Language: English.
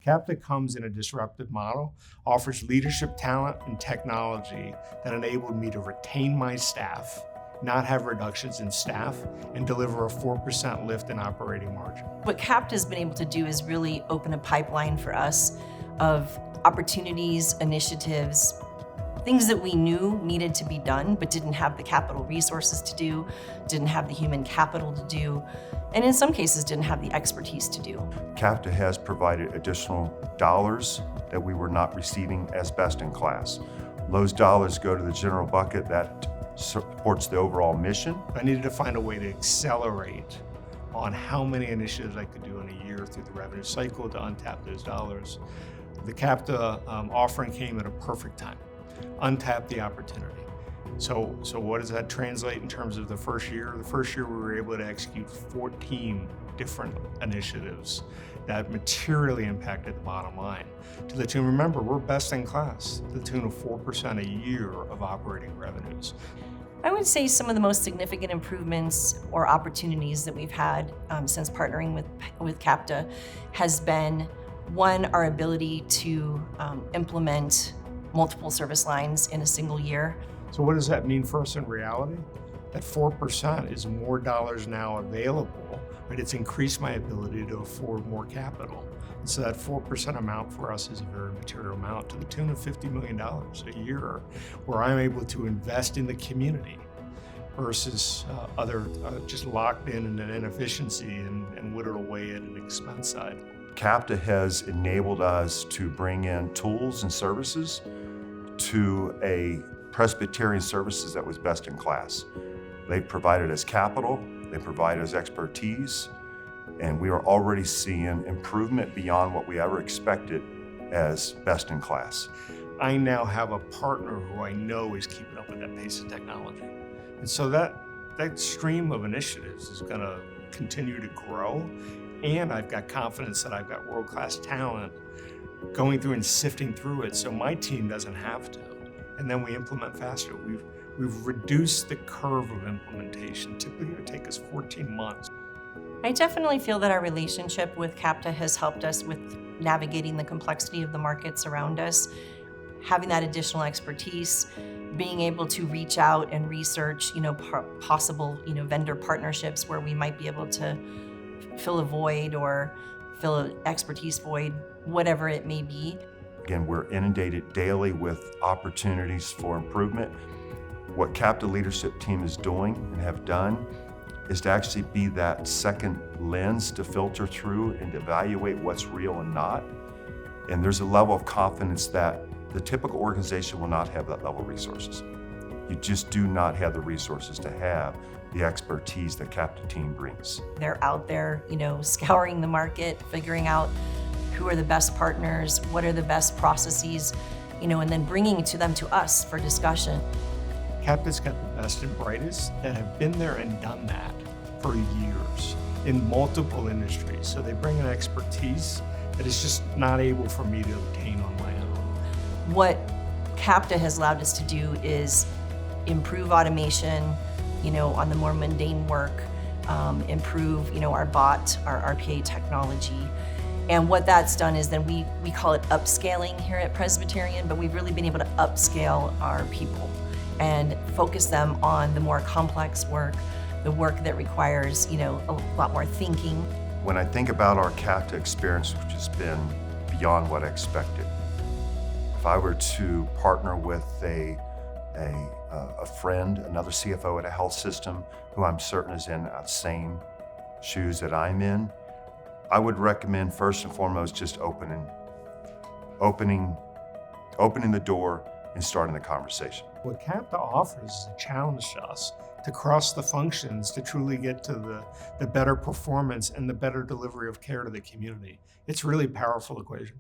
Capta comes in a disruptive model, offers leadership talent and technology that enabled me to retain my staff, not have reductions in staff, and deliver a 4% lift in operating margin. What Capta has been able to do is really open a pipeline for us of opportunities, initiatives, things that we knew needed to be done, but didn't have the capital resources to do, didn't have the human capital to do, and in some cases didn't have the expertise to do. Capta has provided additional dollars that we were not receiving as best in class. Those dollars go to the general bucket that supports the overall mission. I needed to find a way to accelerate on how many initiatives I could do in a year through the revenue cycle to untap those dollars. The Capta offering came at a perfect time. Untap the opportunity. So what does that translate in terms of the first year? The first year we were able to execute 14 different initiatives that materially impacted the bottom line. To the tune, remember, we're best in class, to the tune of 4% a year of operating revenues. I would say some of the most significant improvements or opportunities that we've had since partnering with Capta has been, one, our ability to implement multiple service lines in a single year. So what does that mean for us in reality? That 4% is more dollars now available, right? It's increased my ability to afford more capital. And so that 4% amount for us is a very material amount to the tune of $50 million a year, where I'm able to invest in the community versus other just locked in an inefficiency and whittled away at an expense side. Capta has enabled us to bring in tools and services to a Presbyterian services that was best in class. They provided us capital, they provided us expertise, and we are already seeing improvement beyond what we ever expected as best in class. I now have a partner who I know is keeping up with that pace of technology. And so that stream of initiatives is gonna continue to grow, and I've got confidence that I've got world-class talent going through and sifting through it so my team doesn't have to. And then we implement faster. We've reduced the curve of implementation. Typically it would take us 14 months. I definitely feel that our relationship with Capta has helped us with navigating the complexity of the markets around us, having that additional expertise, being able to reach out and research, possible, vendor partnerships where we might be able to fill a void or fill an expertise void, whatever it may be. Again, we're inundated daily with opportunities for improvement. What Capta leadership team is doing and have done is to actually be that second lens to filter through and evaluate what's real and not. And there's a level of confidence that the typical organization will not have that level of resources. You just do not have the resources to have the expertise that Capta team brings. They're out there, scouring the market, figuring out who are the best partners, what are the best processes, and then bringing them to us for discussion. Capta's got the best and brightest that have been there and done that for years in multiple industries. So they bring an expertise that is just not able for me to obtain on my own. What Capta has allowed us to do is improve automation, on the more mundane work, improve, our bot, our RPA technology. And what that's done is then we call it upscaling here at Presbyterian, but we've really been able to upscale our people and focus them on the more complex work, the work that requires, a lot more thinking. When I think about our Capta experience, which has been beyond what I expected, if I were to partner with a friend, another CFO at a health system who I'm certain is in the same shoes that I'm in, I would recommend first and foremost just opening the door and starting the conversation. What Capta offers is a challenge to us to cross the functions to truly get to the better performance and the better delivery of care to the community. It's really a powerful equation.